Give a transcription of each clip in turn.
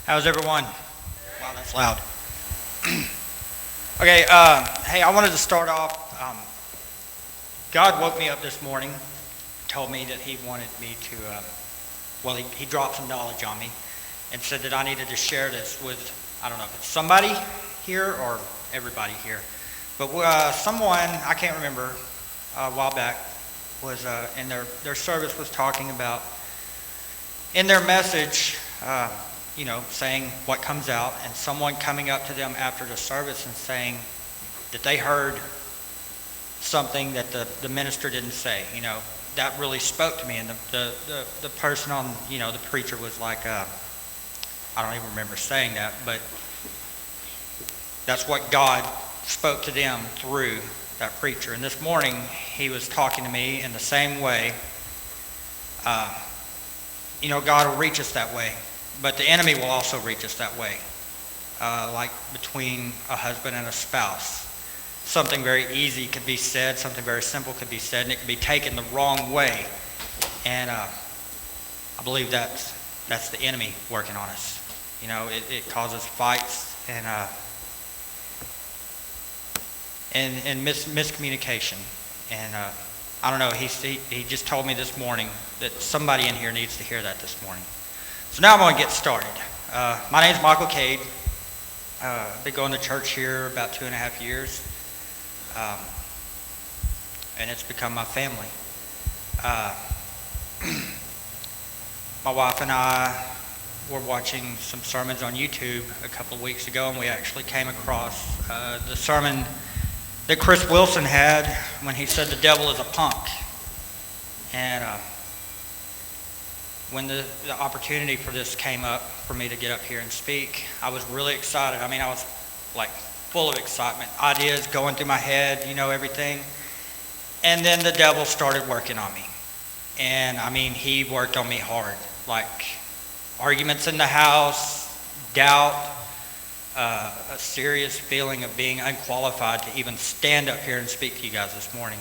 How's everyone? Wow, that's loud. Okay, hey, I wanted to start off. God woke me up this morning, told me that he wanted me to, he dropped some knowledge on me and said that I needed to share this with, I don't know if it's somebody here or everybody here. But someone, I can't remember, a while back, was in their service was talking about, in their message, saying what comes out, and someone coming up to them after the service and saying that they heard something that the minister didn't say. That really spoke to me. And the person on, the preacher was like, I don't even remember saying that, but that's what God spoke to them through that preacher. And this morning, he was talking to me in the same way. God will reach us that way. But the enemy will also reach us that way, like between a husband and a spouse. Something very easy could be said, something very simple could be said, and it could be taken the wrong way. And I believe that's the enemy working on us. It causes fights and miscommunication. And I don't know, he just told me this morning that somebody in here needs to hear that this morning. So now I'm going to get started. My name is Michael Cade. I've been going to church here about 2.5 years. And it's become my family. My wife and I were watching some sermons on YouTube a couple of weeks ago, and we actually came across the sermon that Chris Wilson had when he said the devil is a punk. And when the opportunity for this came up for me to get up here and speak, I was really excited. I was like full of excitement, ideas going through my head, everything. And then the devil started working on me. And he worked on me hard, like arguments in the house, doubt, a serious feeling of being unqualified to even stand up here and speak to you guys this morning.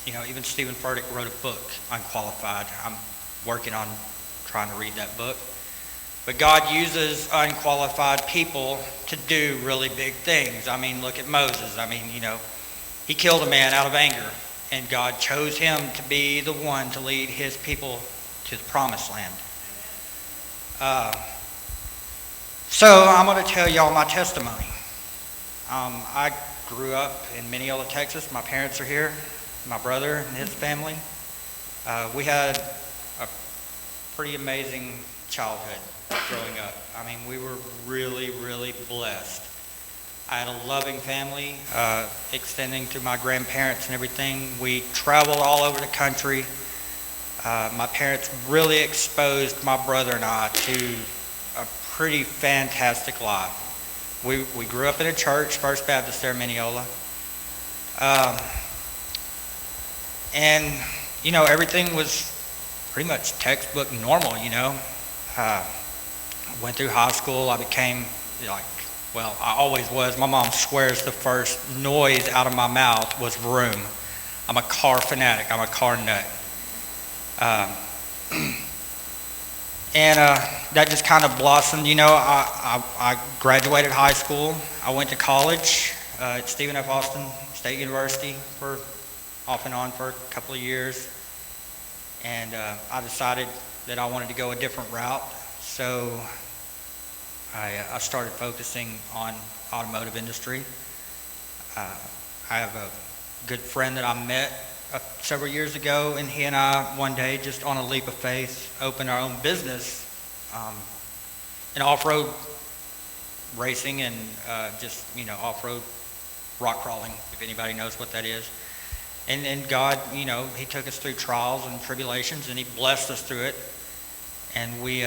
Even Stephen Furtick wrote a book, Unqualified. I'm working on trying to read that book. But God uses unqualified people to do really big things. Look at Moses. He killed a man out of anger, and God chose him to be the one to lead his people to the promised land. So I'm going to tell y'all my testimony. I grew up in Mineola, Texas. My parents are here. My brother and his family. We had a pretty amazing childhood growing up. We were really, really blessed. I had a loving family, extending to my grandparents and everything. We traveled all over the country. My parents really exposed my brother and I to a pretty fantastic life. We grew up in a church, First Baptist there in Mineola. And, everything was pretty much textbook normal, Went through high school. I became I always was. My mom swears the first noise out of my mouth was vroom. I'm a car fanatic. I'm a car nut. And that just kind of blossomed. I graduated high school. I went to college at Stephen F. Austin State University for off and on for a couple of years, and I decided that I wanted to go a different route, so I started focusing on automotive industry. I have a good friend that I met several years ago, and he and I one day, just on a leap of faith, opened our own business in off-road racing and off-road rock crawling, if anybody knows what that is. And God, he took us through trials and tribulations, and he blessed us through it. And we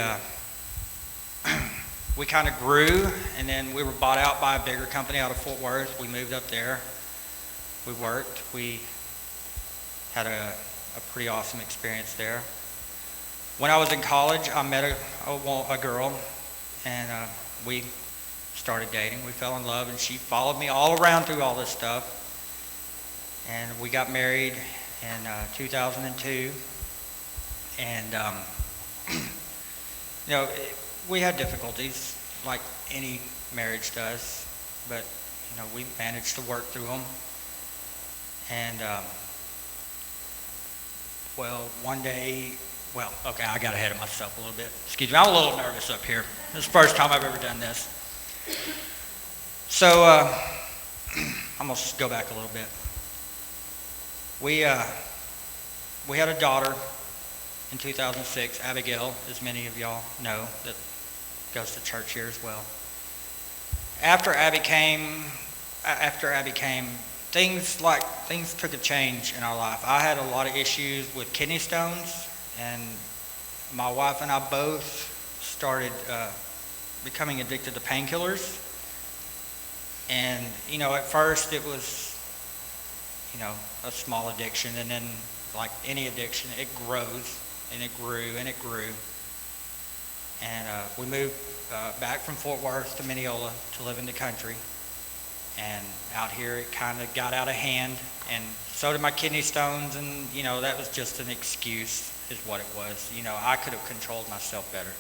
kind of grew, and then we were bought out by a bigger company out of Fort Worth. We moved up there. We worked. We had a pretty awesome experience there. When I was in college, I met a girl, and we started dating. We fell in love, and she followed me all around through all this stuff. And we got married in 2002, and We had difficulties like any marriage does, but we managed to work through them. And one day, okay, I got ahead of myself a little bit. Excuse me, I'm a little nervous up here. This is the first time I've ever done this. So I'm gonna just go back a little bit. We had a daughter in 2006, Abigail, as many of y'all know, that goes to church here as well. After Abby came, things took a change in our life. I had a lot of issues with kidney stones, and my wife and I both started becoming addicted to painkillers. And at first it was a small addiction, and then like any addiction, it grows, and it grew and it grew. And we moved back from Fort Worth to Mineola to live in the country. And out here it kind of got out of hand, and so did my kidney stones, and that was just an excuse is what it was. I could have controlled myself better.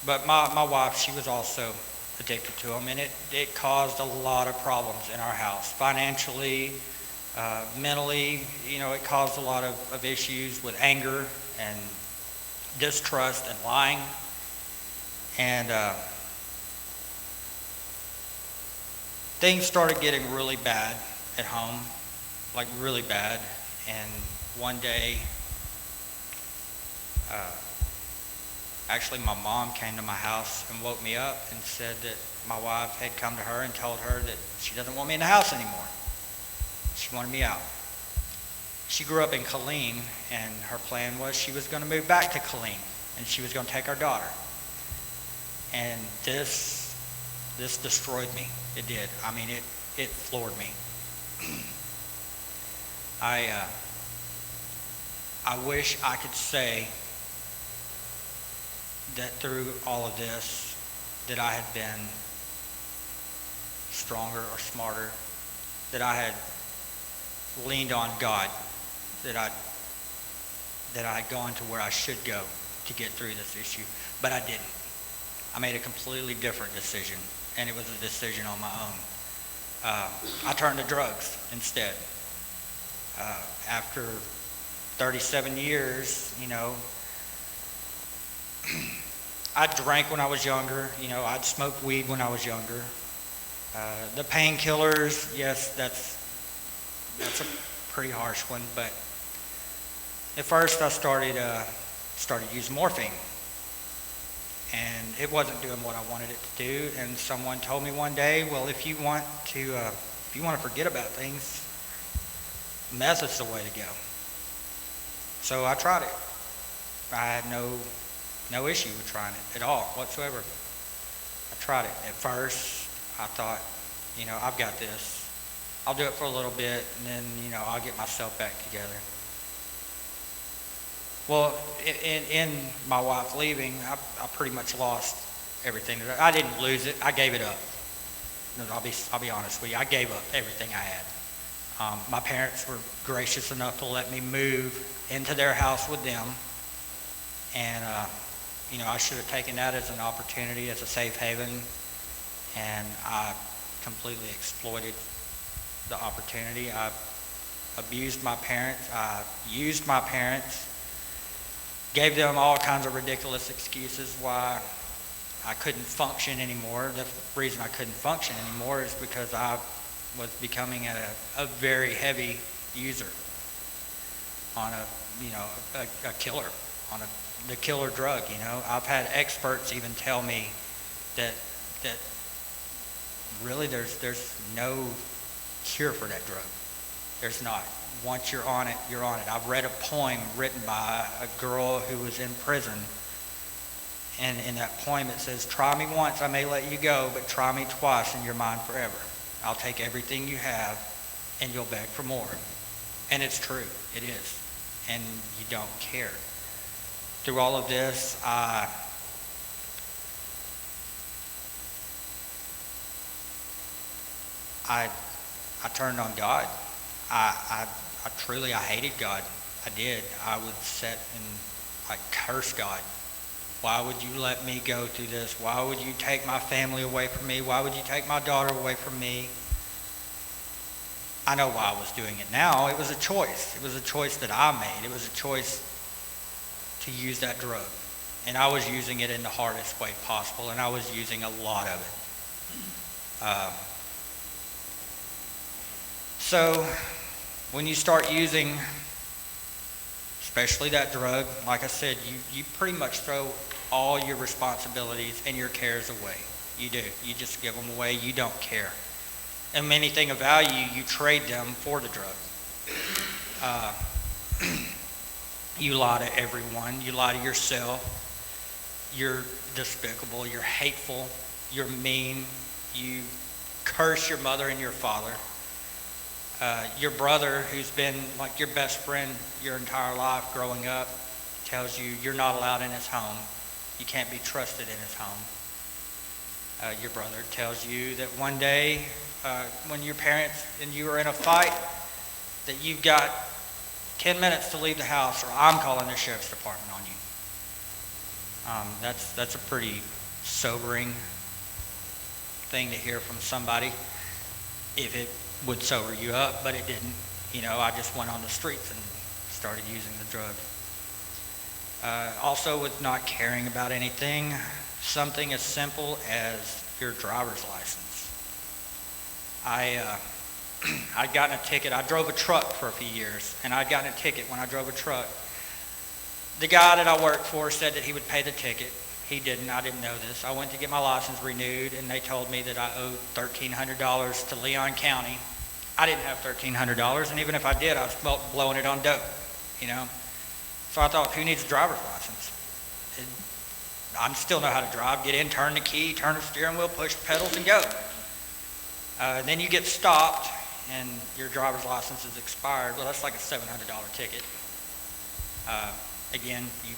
But my wife, she was also addicted to them, and it caused a lot of problems in our house. Financially, mentally, it caused a lot of issues with anger and distrust and lying. And things started getting really bad at home, like really bad. And one day, actually my mom came to my house and woke me up and said that my wife had come to her and told her that she doesn't want me in the house anymore. She wanted me out. She grew up in Killeen, and her plan was she was going to move back to Killeen, and she was going to take our daughter. And this destroyed me. It did. I mean, it floored me. I wish I could say that through all of this, that I had been stronger or smarter, that I had leaned on God, that I had gone to where I should go to get through this issue, but I didn't. I made a completely different decision, and it was a decision on my own. I turned to drugs instead. After 37 years, I drank when I was younger. I'd smoked weed when I was younger. The painkillers, yes, that's a pretty harsh one. But at first, I started using morphine, and it wasn't doing what I wanted it to do. And someone told me one day, well, if you want to forget about things, meth is the way to go. So I tried it. I had no issue with trying it at all whatsoever. I tried it. At first, I thought, I've got this. I'll do it for a little bit, and then, I'll get myself back together. Well, in my wife leaving, I pretty much lost everything. I didn't lose it. I gave it up. I'll be honest with you. I gave up everything I had. My parents were gracious enough to let me move into their house with them, and I should have taken that as an opportunity, as a safe haven, and I completely exploited the opportunity. I abused my parents. I used my parents, gave them all kinds of ridiculous excuses why I couldn't function anymore. The reason I couldn't function anymore is because I was becoming a very heavy user on a killer, on the killer drug. I've had experts even tell me that really there's no cure for that drug. There's not. Once you're on it, you're on it. I've read a poem written by a girl who was in prison, and in that poem it says, "Try me once, I may let you go, but try me twice and you're mine forever. I'll take everything you have and you'll beg for more." And it's true. It is. And you don't care. Through all of this, I turned on God. I truly hated God. I did. I would sit and curse God Why would you let me go through this? Why would you take my family away from me? Why would you take my daughter away from me? I know why I was doing it now. It was a choice. It was a choice that I made. It was a choice to use that drug. And I was using it in the hardest way possible, and I was using a lot of it. So when you start using, especially that drug, like I said, you pretty much throw all your responsibilities and your cares away. You do. You just give them away. You don't care. And anything of value, you trade them for the drug. You lie to everyone. You lie to yourself. You're despicable. You're hateful. You're mean. You curse your mother and your father. Your brother, who's been like your best friend your entire life growing up, tells you you're not allowed in his home. You can't be trusted in his home. Your brother tells you that one day when your parents and you are in a fight, that you've got 10 minutes to leave the house or I'm calling the sheriff's department on you. That's a pretty sobering thing to hear from somebody, if it would sober you up, but it didn't. I just went on the streets and started using the drug. Also, with not caring about anything, something as simple as your driver's license. I'd gotten a ticket. I drove a truck for a few years, and I'd gotten a ticket when I drove a truck. The guy that I worked for said that he would pay the ticket. He didn't. I didn't know this. I went to get my license renewed, and they told me that I owed $1,300 to Leon County. I didn't have $1,300, and even if I did, I was blowing it on dope, So I thought, who needs a driver's license? I still know how to drive. Get in, turn the key, turn the steering wheel, push the pedals, and go. Then you get stopped, and your driver's license is expired. Well, that's like a $700 ticket. Again, you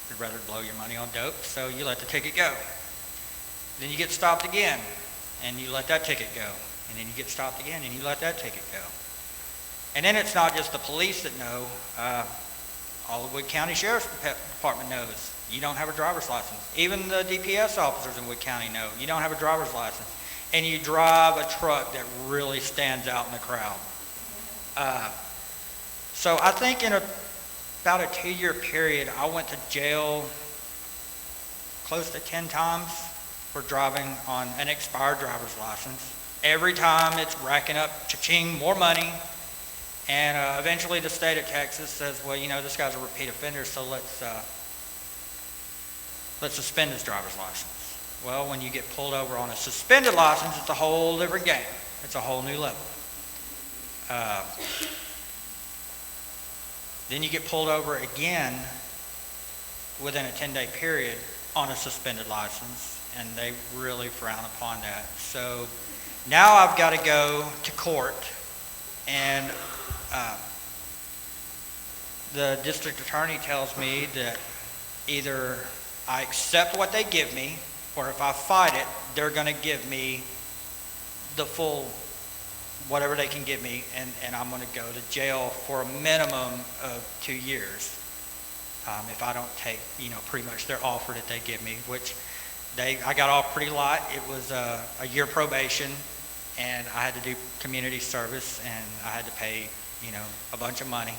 would rather blow your money on dope, so you let the ticket go. Then you get stopped again, and you let that ticket go. And then you get stopped again, and you let that ticket go. And then it's not just the police that know. All the Wood County Sheriff's Department knows you don't have a driver's license. Even the DPS officers in Wood County know you don't have a driver's license. And you drive a truck that really stands out in the crowd. So I think in about a 2-year period, I went to jail close to 10 times for driving on an expired driver's license. Every time it's racking up, cha-ching, more money. And eventually the state of Texas says, well, this guy's a repeat offender, so let's suspend his driver's license. Well, when you get pulled over on a suspended license, it's a whole different game. It's a whole new level. Then you get pulled over again within a 10-day period on a suspended license, and they really frown upon that. So now I've got to go to court, and the district attorney tells me that either I accept what they give me, or if I fight it, they're going to give me the full whatever they can give me, and I'm going to go to jail for a minimum of 2 years if I don't take, pretty much their offer that they give me, which I got off pretty light. It was a year probation, and I had to do community service, and I had to pay, a bunch of money.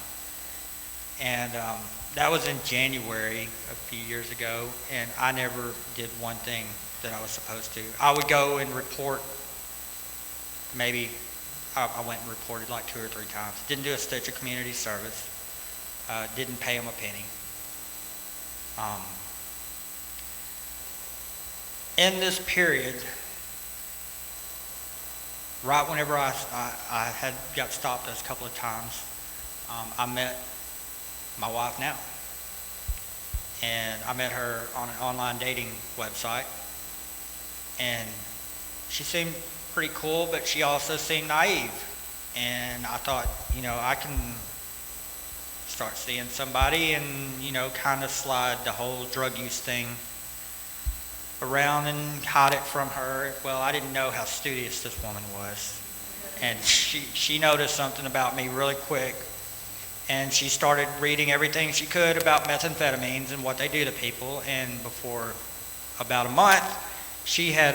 And that was in January a few years ago, and I never did one thing that I was supposed to. I would go and report, maybe I went and reported like 2 or 3 times. Didn't do a stitch of community service. Didn't pay them a penny. In this period, right whenever I had got stopped those couple of times, I met my wife now. And I met her on an online dating website. And she seemed pretty cool, but she also seemed naive. And I thought, I can start seeing somebody and, kind of slide the whole drug use thing around and hide it from her. Well, I didn't know how studious this woman was. And she noticed something about me really quick. And she started reading everything she could about methamphetamines and what they do to people. And before about a month, she had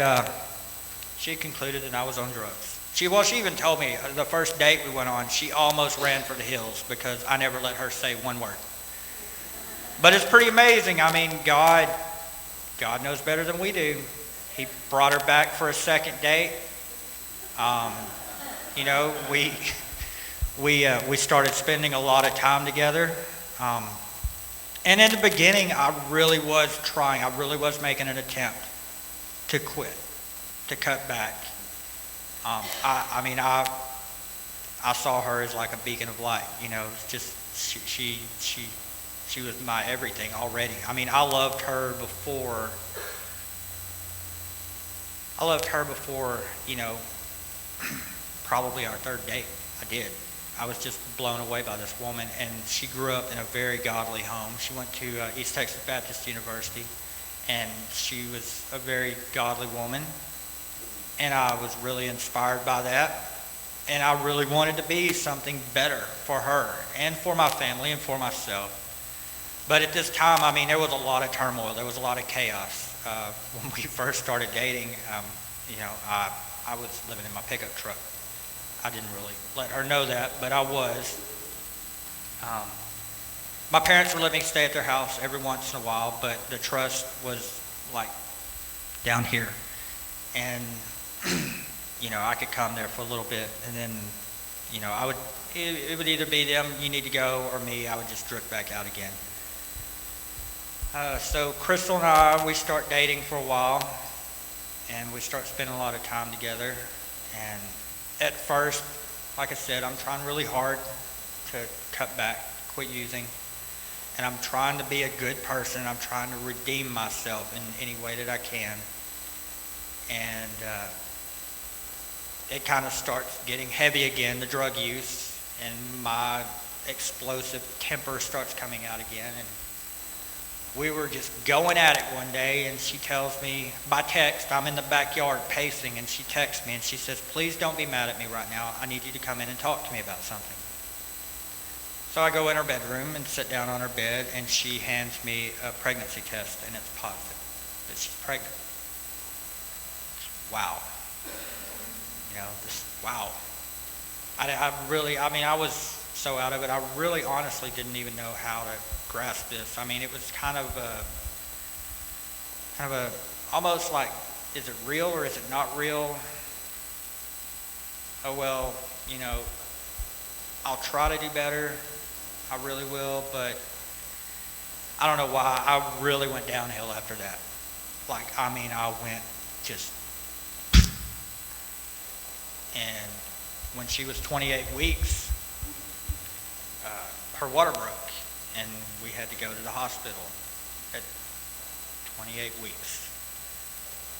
concluded that I was on drugs. She even told me the first date we went on, she almost ran for the hills because I never let her say one word. But it's pretty amazing. I mean, God knows better than we do. He brought her back for a second date. You know, we started spending a lot of time together. And in the beginning, I really was trying. I really was making an attempt to quit, to cut back. I saw her as like a beacon of light. You know, just she was my everything already. I mean, I loved her before. You know, probably our third date. I did. I was just blown away by this woman, and she grew up in a very godly home. She went to East Texas Baptist University, and she was a very godly woman, and I was really inspired by that, and I really wanted to be something better for her and for my family and for myself. But at this time, I mean, there was a lot of turmoil. There was a lot of chaos. When we first started dating, you know, I was living in my pickup truck. I didn't really let her know that, but I was. My parents were letting me stay at their house every once in a while, but the trust was like down here. And, you know, I could come there for a little bit, and then, you know, it would either be them, you need to go, or me, I would just drift back out again. So Crystal and I, we start dating for a while, and we start spending a lot of time together. And at first, like I said, I'm trying really hard to cut back, quit using, and I'm trying to be a good person. I'm trying to redeem myself in any way that I can. And it kind of starts getting heavy again, the drug use, and my explosive temper starts coming out again. And we were just going at it one day, and she tells me by text, I'm in the backyard pacing, and she texts me and she says, "Please don't be mad at me right now. I need you to come in and talk to me about something." So I go in her bedroom and sit down on her bed, and she hands me a pregnancy test, and it's positive that she's pregnant. Wow. You know, wow. I was so out of it, I really honestly didn't even know how to grasp this. I mean, it was kind of a almost like, is it real or is it not real? Oh well, you know, I'll try to do better. I really will, but I don't know why. I really went downhill after that. Like, I mean, I went just, and when she was 28 weeks, her water broke, and we had to go to the hospital at 28 weeks,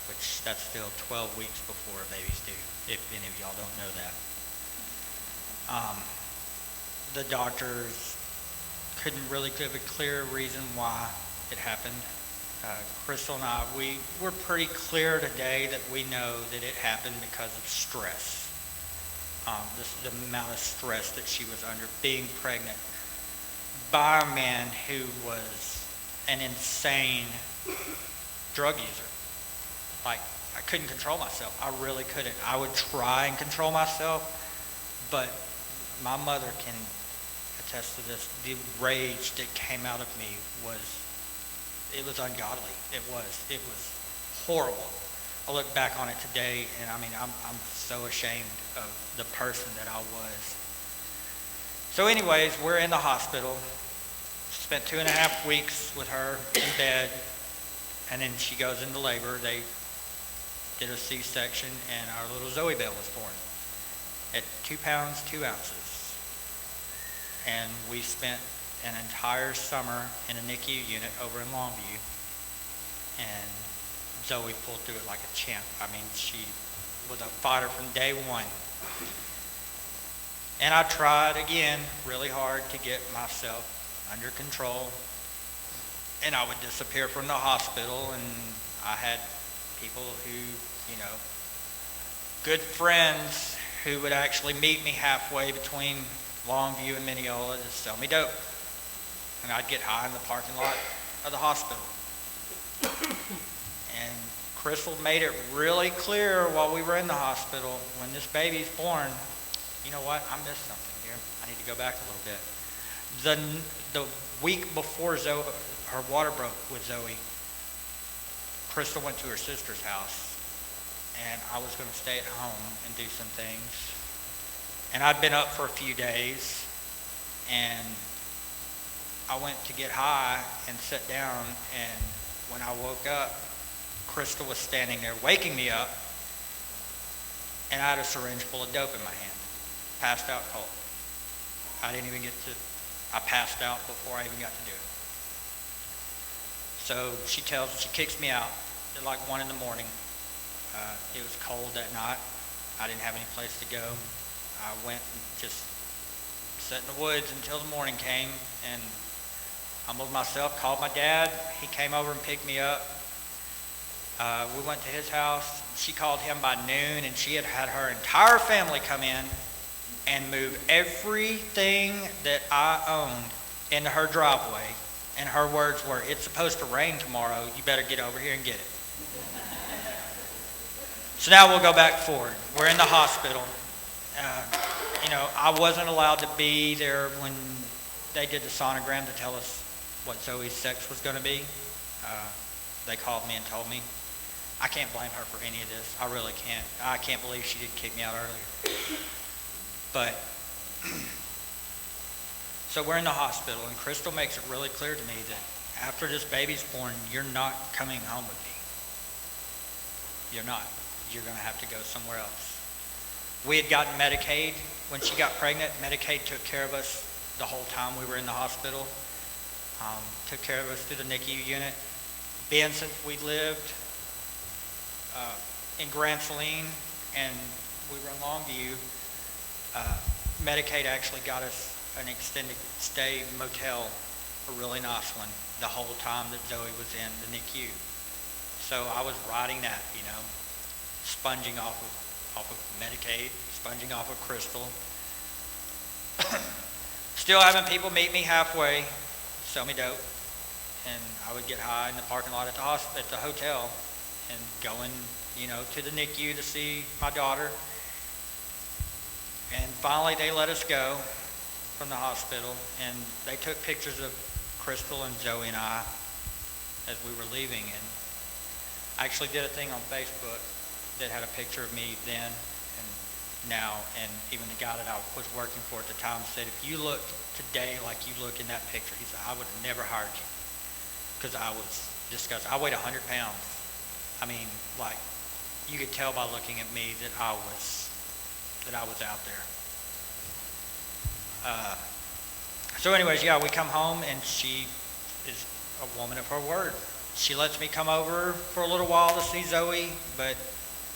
which that's still 12 weeks before a baby's due, if any of y'all don't know that. The doctors couldn't really give a clear reason why it happened. Crystal and I, we were pretty clear today that we know that it happened because of stress. The amount of stress that she was under being pregnant by a man who was an insane drug user. Like, I couldn't control myself. I really couldn't. I would try and control myself, but my mother can attest to this. The rage that came out of me was ungodly. It was horrible. I look back on it today, and I mean, I'm so ashamed of the person that I was. So anyways, we're in the hospital. Spent 2.5 weeks with her in bed, and then she goes into labor. They did a C-section, and our little Zoe Bell was born at 2 pounds, 2 ounces. And we spent an entire summer in a NICU unit over in Longview, and Zoe pulled through it like a champ. I mean, she was a fighter from day one. And I tried again really hard to get myself under control, and I would disappear from the hospital, and I had people who, you know, good friends who would actually meet me halfway between Longview and Mineola to sell me dope. And I'd get high in the parking lot of the hospital. And Crystal made it really clear while we were in the hospital, when this baby's born, you know what, I missed something here. I need to go back a little bit. The week before Zoe, her water broke with Zoe, Crystal went to her sister's house, and I was going to stay at home and do some things. And I'd been up for a few days, and I went to get high and sit down, and when I woke up, Crystal was standing there waking me up, and I had a syringe full of dope in my hand. Passed out cold. I passed out before I even got to do it. So she kicks me out at like 1 a.m. It was cold that night. I didn't have any place to go. I went and just sat in the woods until the morning came, and humbled myself, called my dad. He came over and picked me up. We went to his house. She called him by noon, and she had her entire family come in and move everything that I owned into her driveway. And her words were, "It's supposed to rain tomorrow. You better get over here and get it." So now we'll go back forward. We're in the hospital. I wasn't allowed to be there when they did the sonogram to tell us what Zoe's sex was going to be. They called me and told me. I can't blame her for any of this. I really can't. I can't believe she didn't kick me out earlier. But, so we're in the hospital, and Crystal makes it really clear to me that after this baby's born, you're not coming home with me. You're not. You're going to have to go somewhere else. We had gotten Medicaid when she got pregnant. Medicaid took care of us the whole time we were in the hospital. Took care of us through the NICU unit. Being since we lived in Grand Saline and we were in Longview, Medicaid actually got us an extended stay motel, a really nice one, the whole time that Zoe was in the NICU. So I was riding that, sponging off of Medicaid, sponging off of Crystal. Still having people meet me halfway, sell me dope, and I would get high in the parking lot at the hotel, and going, to the NICU to see my daughter. And finally, they let us go from the hospital, and they took pictures of Crystal and Zoe and I as we were leaving. And I actually did a thing on Facebook that had a picture of me then and now, and even the guy that I was working for at the time said, "If you look today like you look in that picture," he said, "I would have never hired you," because I was disgusted. I weighed 100 pounds. I mean, like, you could tell by looking at me that I was out there. So anyways, we come home, and she is a woman of her word. She lets me come over for a little while to see Zoe, but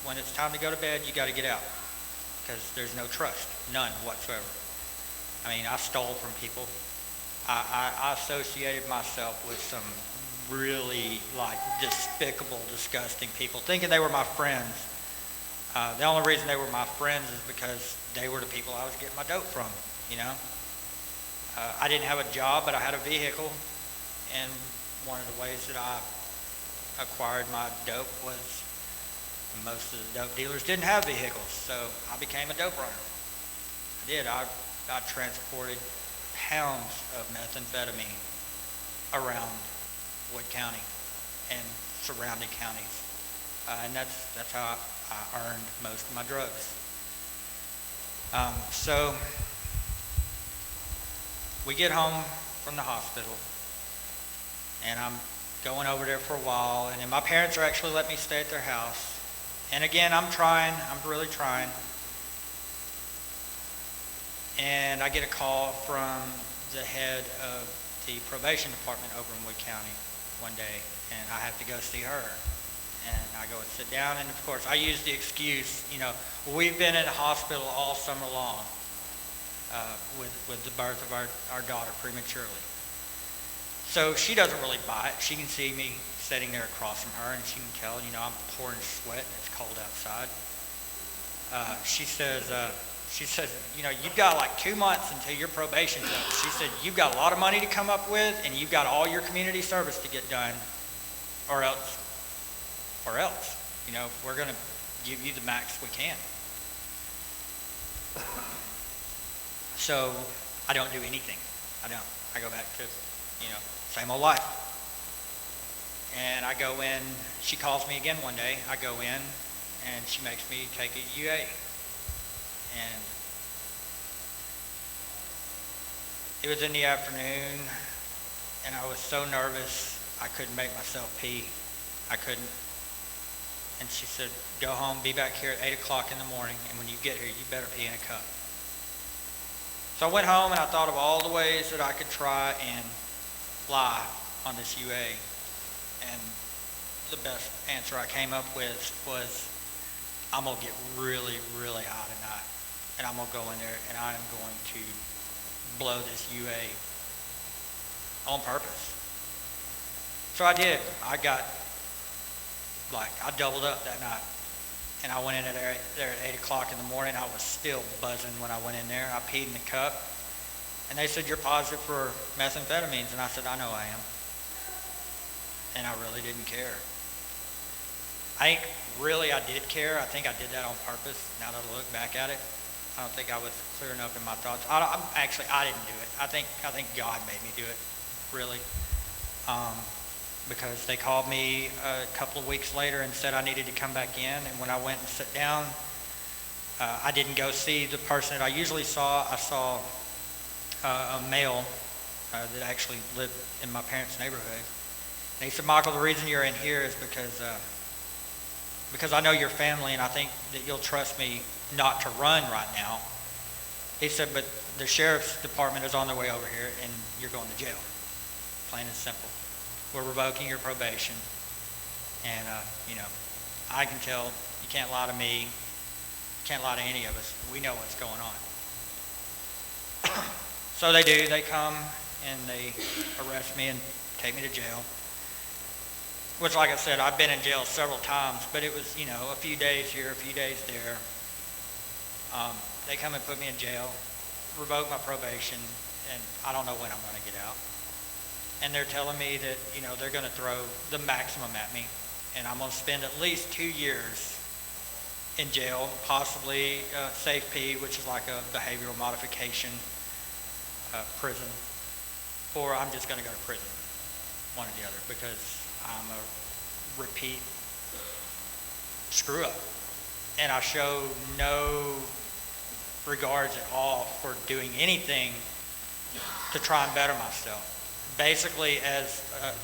when it's time to go to bed, you got to get out, because there's no trust, none whatsoever. I mean, I stole from people. I associated myself with some really despicable, disgusting people, thinking they were my friends. The only reason they were my friends is because they were the people I was getting my dope from, I didn't have a job, but I had a vehicle, and one of the ways that I acquired my dope was most of the dope dealers didn't have vehicles, so I became a dope runner. I did. I transported pounds of methamphetamine around Wood County and surrounding counties, and that's how I earned most of my drugs. So we get home from the hospital, and I'm going over there for a while, and then my parents are actually letting me stay at their house. And again, I'm really trying. And I get a call from the head of the probation department over in Wood County one day, and I have to go see her. And I go and sit down, and of course I use the excuse, we've been in the hospital all summer long with the birth of our daughter prematurely. So she doesn't really buy it. She can see me sitting there across from her, and she can tell, I'm pouring sweat and it's cold outside. She says, She said, you've got like 2 months until your probation's up. She said, you've got a lot of money to come up with, and you've got all your community service to get done, or else, we're going to give you the max we can. So I don't do anything. I don't. I go back to, same old life. And I go in, she calls me again one day. I go in, and she makes me take a UA. And it was in the afternoon, and I was so nervous, I couldn't make myself pee. I couldn't. And she said, go home, be back here at 8 o'clock in the morning, and when you get here, you better pee in a cup. So I went home, and I thought of all the ways that I could try and lie on this UA. And the best answer I came up with was, I'm going to get really, really high tonight. And I'm going to go in there, and I am going to blow this UA on purpose. So I did. I doubled up that night. And I went in there at 8 o'clock in the morning. I was still buzzing when I went in there. I peed in the cup. And they said, you're positive for methamphetamines. And I said, I know I am. And I really didn't care. I did care. I think I did that on purpose, now that I look back at it. I don't think I was clear enough in my thoughts. I didn't do it. I think God made me do it, really. Because they called me a couple of weeks later and said I needed to come back in. And when I went and sat down, I didn't go see the person that I usually saw. I saw a male that actually lived in my parents' neighborhood. And he said, Michael, the reason you're in here is because I know your family, and I think that you'll trust me not to run right now. He said, but the sheriff's department is on their way over here, and you're going to jail. Plain and simple. We're revoking your probation. And, I can tell you can't lie to me. You can't lie to any of us. We know what's going on. So they do. They come, and they arrest me and take me to jail. Which, like I said, I've been in jail several times, but it was, a few days here, a few days there. They come and put me in jail, revoke my probation, and I don't know when I'm going to get out. And they're telling me that, they're going to throw the maximum at me, and I'm going to spend at least 2 years in jail, possibly Safe P, which is like a behavioral modification prison, or I'm just going to go to prison, one or the other, because I'm a repeat screw up. And I show no regards at all for doing anything to try and better myself. Basically, as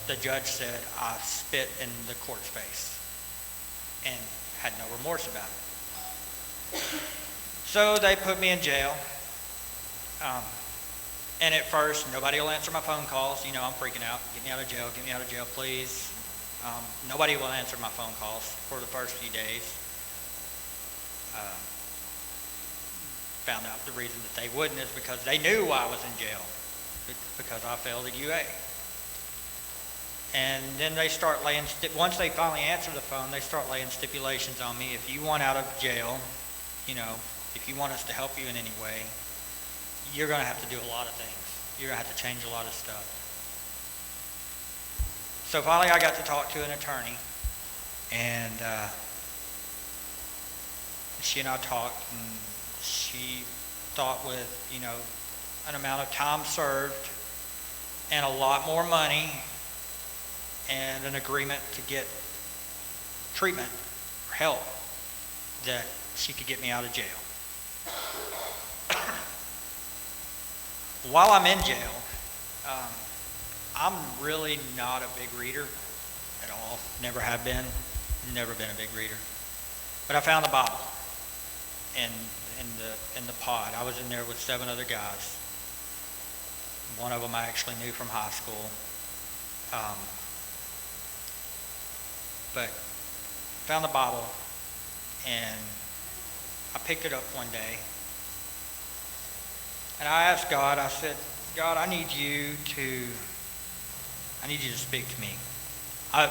the judge said, I spit in the court's face and had no remorse about it. So they put me in jail. And at first, nobody will answer my phone calls. I'm freaking out. Get me out of jail. Get me out of jail, please. Nobody will answer my phone calls for the first few days. Found out the reason that they wouldn't is because they knew why I was in jail, because I failed a UA. And then they start laying, once they finally answer the phone, they start laying stipulations on me. If you want out of jail, if you want us to help you in any way, you're going to have to do a lot of things. You're going to have to change a lot of stuff. So finally I got to talk to an attorney, and she and I talked, and she thought with, an amount of time served and a lot more money and an agreement to get treatment or help, that she could get me out of jail. While I'm in jail, I'm really not a big reader at all. Never have been. Never been a big reader. But I found the Bible in the pod. I was in there with 7 other guys. One of them I actually knew from high school. But found the Bible, and I picked it up one day. And I asked God, I said, God, I need you to speak to me.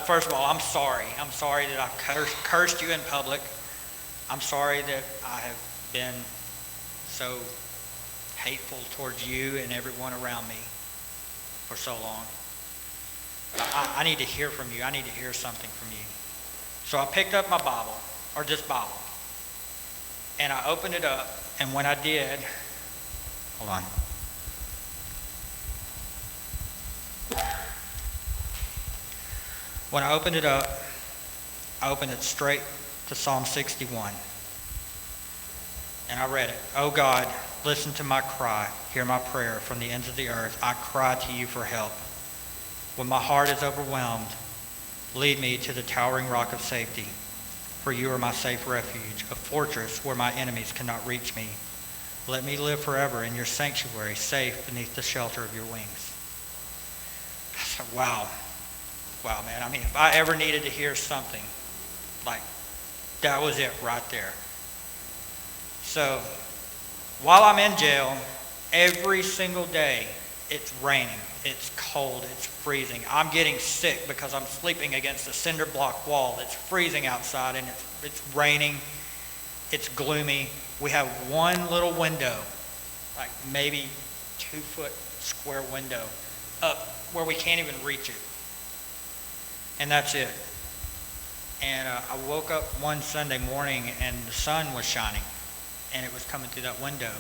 First of all, I'm sorry. I'm sorry that I cursed you in public. I'm sorry that I have been so hateful towards you and everyone around me for so long. I need to hear from you. I need to hear something from you. So I picked up my Bible, or this Bible, and I opened it up, and when I did, hold on. When I opened it up, I opened it straight to Psalm 61. And I read it. Oh God, listen to my cry. Hear my prayer from the ends of the earth. I cry to you for help. When my heart is overwhelmed, lead me to the towering rock of safety. For you are my safe refuge, a fortress where my enemies cannot reach me. Let me live forever in your sanctuary, safe beneath the shelter of your wings. I said, wow. Wow, man. I mean, if I ever needed to hear something, like, that was it right there. So, while I'm in jail, every single day, it's raining, it's cold, it's freezing. I'm getting sick because I'm sleeping against a cinder block wall. It's freezing outside, and it's raining, it's gloomy. We have one little window, like maybe 2-foot square window, up where we can't even reach it. And that's it. And I woke up one Sunday morning, and the sun was shining, and it was coming through that window.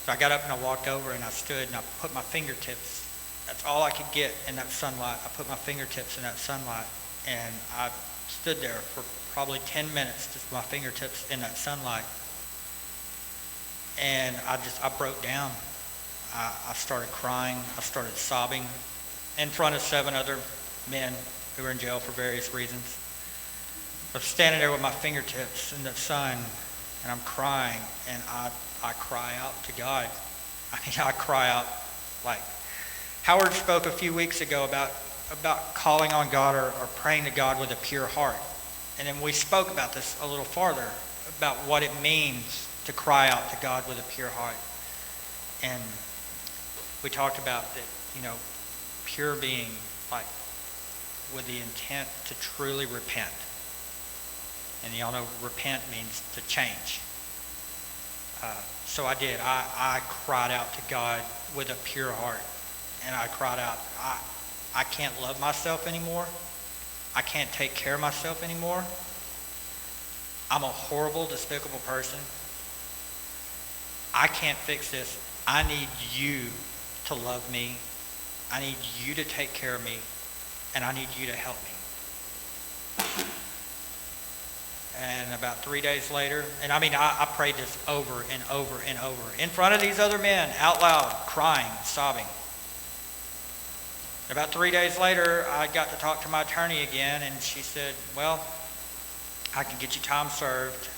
So I got up and I walked over and I stood and I put my fingertips, that's all I could get in that sunlight. I put my fingertips in that sunlight, and I stood there for probably 10 minutes, just my fingertips in that sunlight. And I broke down. I started crying. I started sobbing in front of 7 other men who were in jail for various reasons. I was standing there with my fingertips in the sun, and I'm crying, and I cry out to God. I mean, I cry out like Howard spoke a few weeks ago about calling on God or praying to God with a pure heart. And then we spoke about this a little farther, about what it means to cry out to God with a pure heart. And we talked about that, pure being like with the intent to truly repent. And y'all know repent means to change. So I did. I cried out to God with a pure heart. And I cried out, I can't love myself anymore. I can't take care of myself anymore. I'm a horrible, despicable person. I can't fix this. I need you to love me. I need you to take care of me. And I need you to help me. And about 3 days later, and I mean, I prayed this over and over and over in front of these other men, out loud, crying, sobbing. About 3 days later, I got to talk to my attorney again, and she said, well, I can get you time served.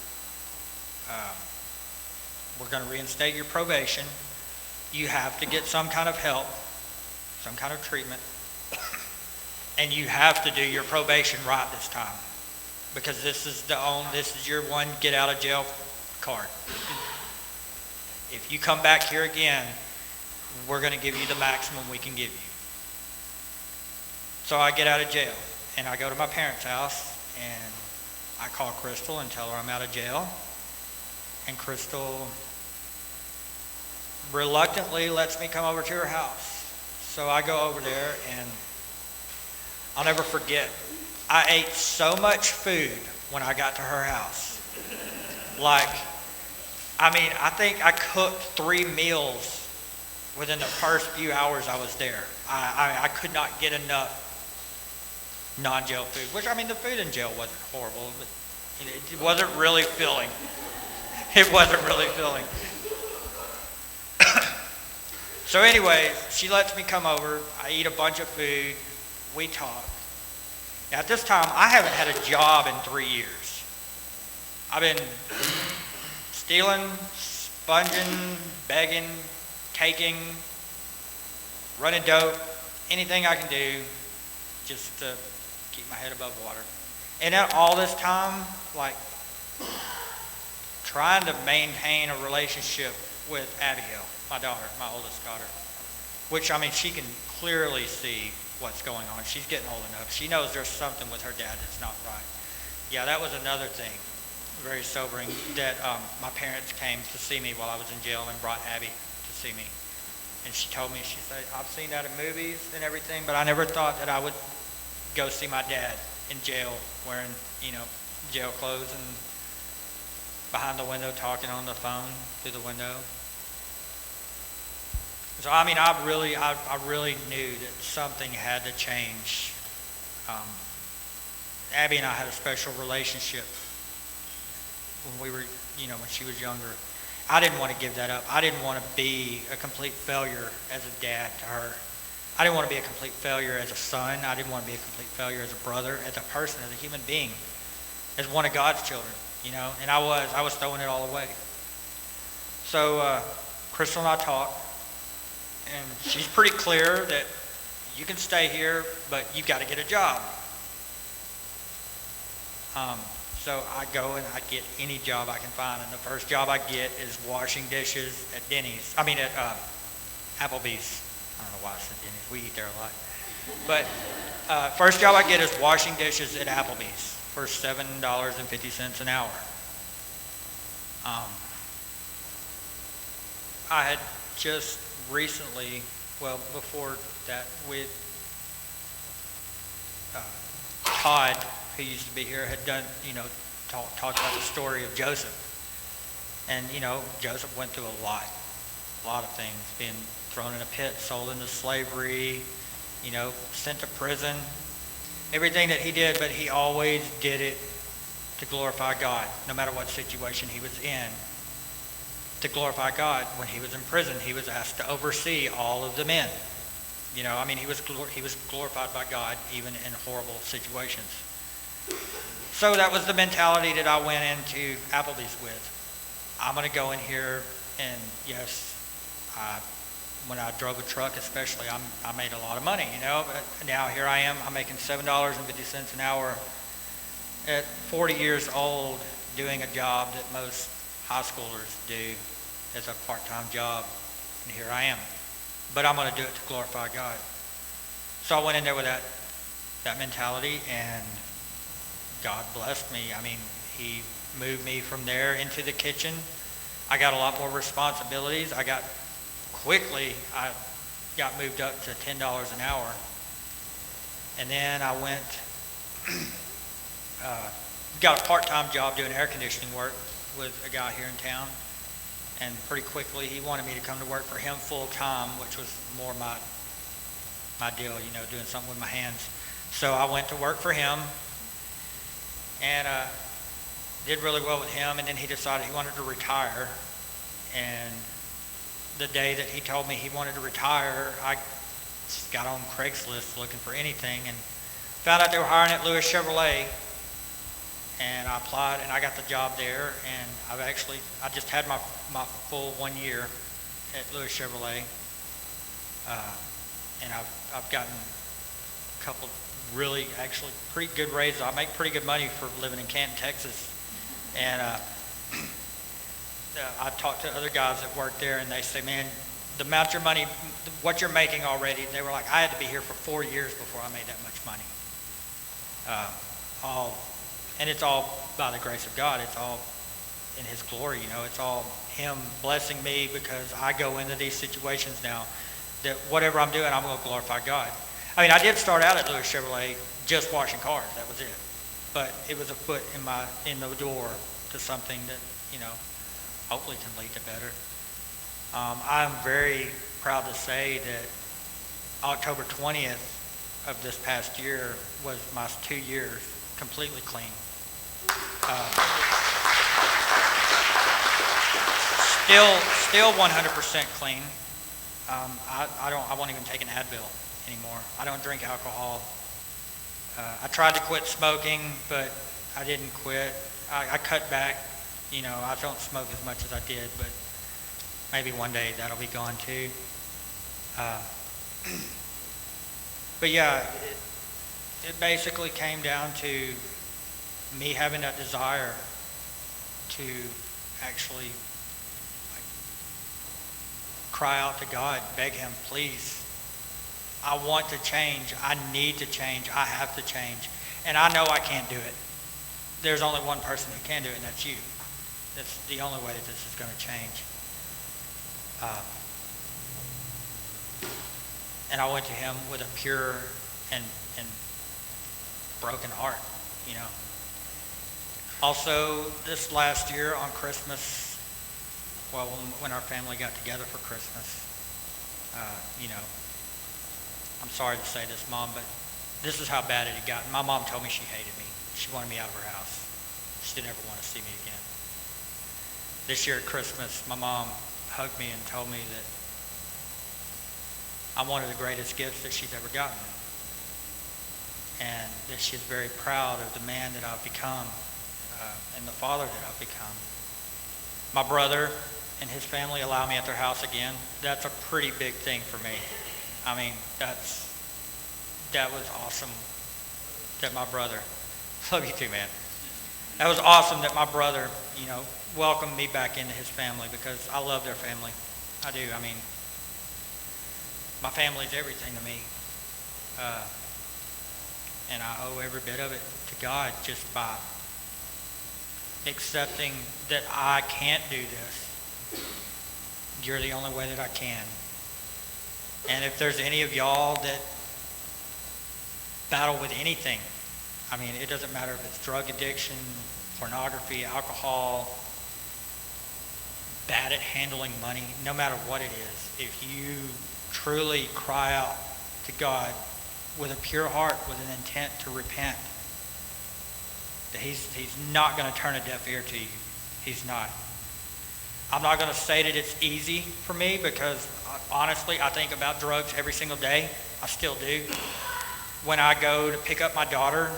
We're going to reinstate your probation. You have to get some kind of help, some kind of treatment, and you have to do your probation right this time, because this is your one get out of jail card. If you come back here again, we're going to give you the maximum we can give you. So I get out of jail, and I go to my parents' house, and I call Crystal and tell her I'm out of jail. And Crystal reluctantly lets me come over to her house. So I go over there, and I'll never forget, I ate so much food when I got to her house. I think I cooked 3 meals within the first few hours I was there. I could not get enough non-jail food, which, I mean, the food in jail wasn't horrible, but it wasn't really filling. It wasn't really filling. So anyway, she lets me come over. I eat a bunch of food. We talk. Now, at this time, I haven't had a job in 3 years. I've been stealing, sponging, begging, taking, running dope, anything I can do just to keep my head above water. And at all this time, trying to maintain a relationship with Abigail, my daughter, my oldest daughter, which, I mean, she can clearly see what's going on. She's getting old enough. She knows there's something with her dad that's not right. Yeah, that was another thing. very sobering that my parents came to see me while I was in jail and brought Abby to see me. And she told me, she said, I've seen that in movies and everything, but I never thought that I would go see my dad in jail wearing, jail clothes and behind the window talking on the phone through the window. So, I really knew that something had to change. Abby and I had a special relationship when we were, when she was younger. I didn't want to give that up. I didn't want to be a complete failure as a dad to her. I didn't want to be a complete failure as a son. I didn't want to be a complete failure as a brother, as a person, as a human being, as one of God's children, and I was throwing it all away. So Crystal and I talked, and she's pretty clear that you can stay here, but you've got to get a job. So I go and I get any job I can find, and the first job I get is washing dishes at Applebee's. I don't know why I said Denny's. We eat there a lot. But first job I get is washing dishes at Applebee's for $7.50 an hour. I had just recently, before that, with Todd, who used to be here, had done, talked about the story of Joseph. And, Joseph went through a lot of things, being thrown in a pit, sold into slavery, sent to prison, everything that he did, but he always did it to glorify God, no matter what situation he was in. To glorify God, when he was in prison, he was asked to oversee all of the men. He was glorified by God even in horrible situations. So that was the mentality that I went into Applebee's with. I'm going to go in here, and yes, when I drove a truck especially, I made a lot of money, but now here I am, I'm making $7.50 an hour at 40 years old, doing a job that most high schoolers do as a part-time job, and here I am. But I'm going to do it to glorify God. So I went in there with that mentality, and God blessed me. He moved me from there into the kitchen. I got a lot more responsibilities. I got moved up to $10 an hour. And then I went, got a part-time job doing air conditioning work with a guy here in town. And pretty quickly he wanted me to come to work for him full-time, which was more my deal, doing something with my hands. So I went to work for him, and did really well with him, and then he decided he wanted to retire. And the day that he told me he wanted to retire, I just got on Craigslist looking for anything and found out they were hiring at Lewis Chevrolet, and I applied and I got the job there. And I just had my full 1 year at Lewis Chevrolet, and I've gotten a couple really actually pretty good raises. I make pretty good money for living in Canton, Texas. And I talked to other guys that work there, and they say, man, the amount your money, what you're making already, they were like, I had to be here for 4 years before I made that much money. And it's all by the grace of God. It's all in his glory, it's all him blessing me, because I go into these situations now that whatever I'm doing, I'm going to glorify God. I did start out at Lewis Chevrolet just washing cars. That was it. But it was a foot in the door to something that, hopefully can lead to better. I'm very proud to say that October 20th of this past year was my 2 years completely clean. Still 100% clean. I won't even take an Advil anymore. I don't drink alcohol. I tried to quit smoking, but I didn't quit. I cut back. I don't smoke as much as I did, but maybe one day that'll be gone too. But yeah, it basically came down to me having that desire to actually cry out to God, beg him, please, I want to change. I need to change. I have to change. And I know I can't do it. there's only one person who can do it, and that's you. That's the only way that this is going to change. And I went to him with a pure and broken heart, you know. Also, this last year on Christmas, well, when our family got together for Christmas, you know, I'm sorry to say this, Mom, but this is how bad it had gotten. My mom told me she hated me. She wanted me out of her house. She didn't ever want to see me again. This year at Christmas, my mom hugged me and told me that I'm one of the greatest gifts that she's ever gotten. And that she's very proud of the man that I've become and the father that I've become. My brother and his family allow me at their house again. That's a pretty big thing for me. I mean, that was awesome that my brother, love you too, man. That was awesome that my brother, you know, welcomed me back into his family because I love their family. I do. I mean, my family's everything to me. And I owe every bit of it to God just by accepting that I can't do this. You're the only way that I can. And if there's any of y'all that battle with anything, I mean, it doesn't matter if it's drug addiction, pornography, alcohol, bad at handling money, no matter what it is, if you truly cry out to God with a pure heart, with an intent to repent, that he's not going to turn a deaf ear to you. He's not. I'm not going to say that it's easy for me because honestly, I think about drugs every single day. I still do. When I go to pick up my daughter,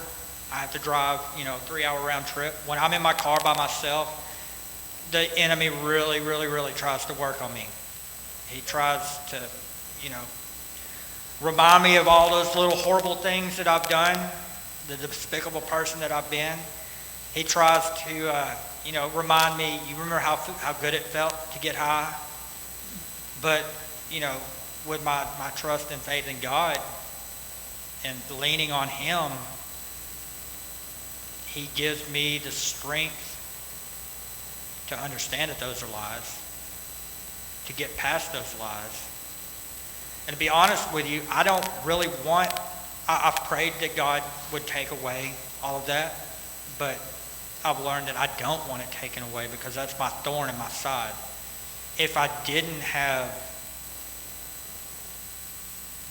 I have to drive, 3-hour round trip. When I'm in my car by myself, the enemy really, really, really tries to work on me. He tries to, remind me of all those little horrible things that I've done, the despicable person that I've been. He tries to, remind me, you remember how good it felt to get high? But, with my trust and faith in God and leaning on Him, He gives me the strength to understand that those are lies, to get past those lies. And to be honest with you, I don't really want, I've prayed that God would take away all of that, but I've learned that I don't want it taken away because that's my thorn in my side. If I didn't have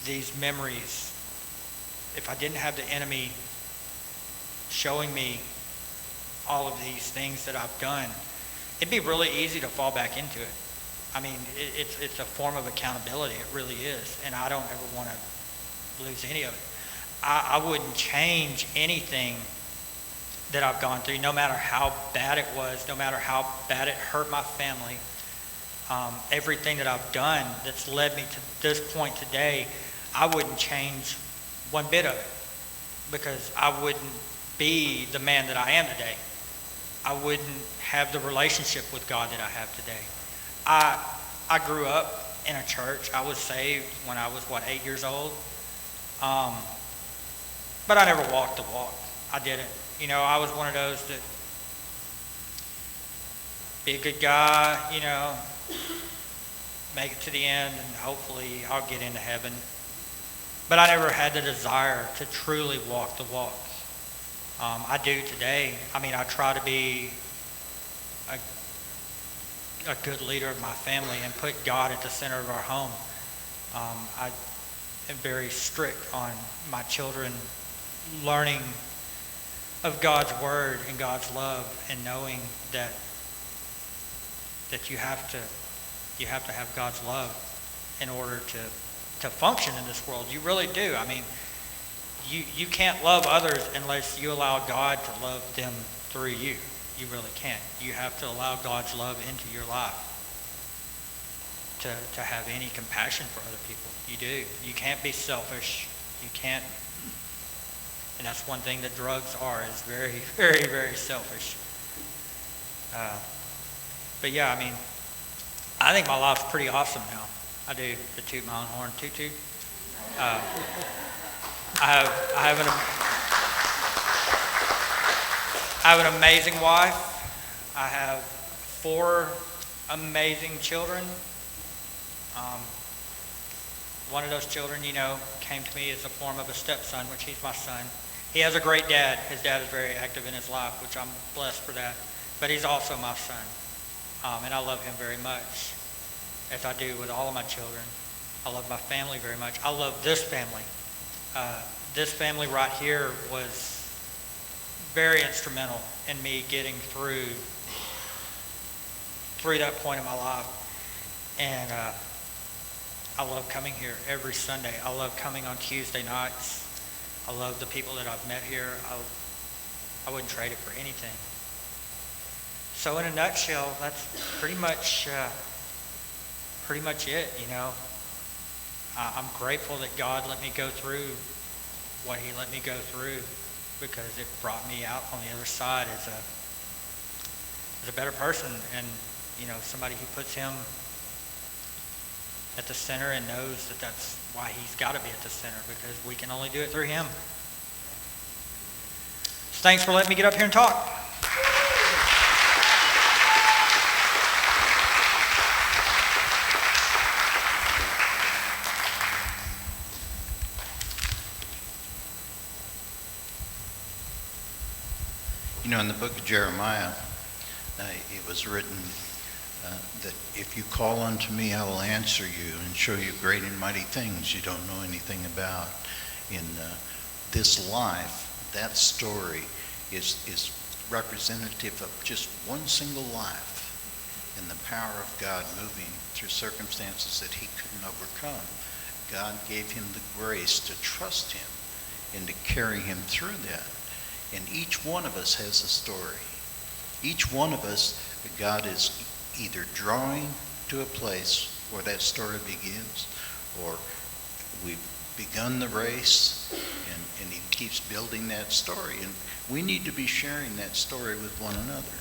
these memories, if I didn't have the enemy showing me all of these things that I've done, it'd be really easy to fall back into it. I mean, it's a form of accountability. It really is. And I don't ever want to lose any of it. I wouldn't change anything that I've gone through, no matter how bad it was, no matter how bad it hurt my family. Everything that I've done that's led me to this point today, I wouldn't change one bit of it because I wouldn't be the man that I am today. I wouldn't have the relationship with God that I have today. I grew up in a church. I was saved when I was, 8 years old? But I never walked the walk. I didn't. I was one of those that be a good guy, make it to the end, and hopefully I'll get into heaven. But I never had the desire to truly walk the walk. I do today. I mean, I try to be a good leader of my family and put God at the center of our home. I am very strict on my children learning of God's word and God's love and knowing that you have to have God's love in order to function in this world. You really do. I mean, you can't love others unless you allow God to love them through you. You really can't. You have to allow God's love into your life to have any compassion for other people. You do. You can't be selfish. You can't. And that's one thing that drugs are, is very, very, very selfish. But yeah, I mean, I think my life's pretty awesome now. I do. To toot my own horn. Toot toot. I I have an amazing wife. I have 4 amazing children. Um, One of those children, came to me as a form of a stepson, which he's my son. He has a great dad. His dad is very active in his life, which I'm blessed for that. But he's also my son. And I love him very much, as I do with all of my children. I love my family very much. I love this family. This family right here was very instrumental in me getting through that point in my life. And I love coming here every Sunday. I love coming on Tuesday nights. I love the people that I've met here. I wouldn't trade it for anything. So in a nutshell, that's pretty much it, I'm grateful that God let me go through what he let me go through, because it brought me out on the other side as a better person, and somebody who puts him at the center and knows that that's why he's got to be at the center, because we can only do it through him. So thanks for letting me get up here and talk. In the book of Jeremiah, it was written that if you call unto me, I will answer you and show you great and mighty things you don't know anything about. In this life, that story is representative of just one single life and the power of God moving through circumstances that he couldn't overcome. God gave him the grace to trust him and to carry him through that. And each one of us has a story. Each one of us, God is either drawing to a place where that story begins, or we've begun the race and he keeps building that story. And we need to be sharing that story with one another.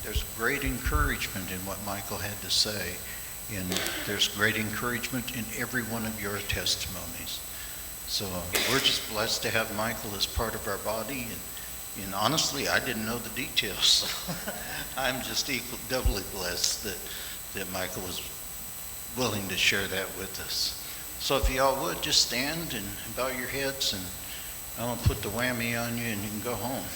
There's great encouragement in what Michael had to say, and there's great encouragement in every one of your testimonies. So we're just blessed to have Michael as part of our body, and honestly, I didn't know the details. So I'm just doubly blessed that Michael was willing to share that with us. So if y'all would, just stand and bow your heads, and I'm going to put the whammy on you and you can go home.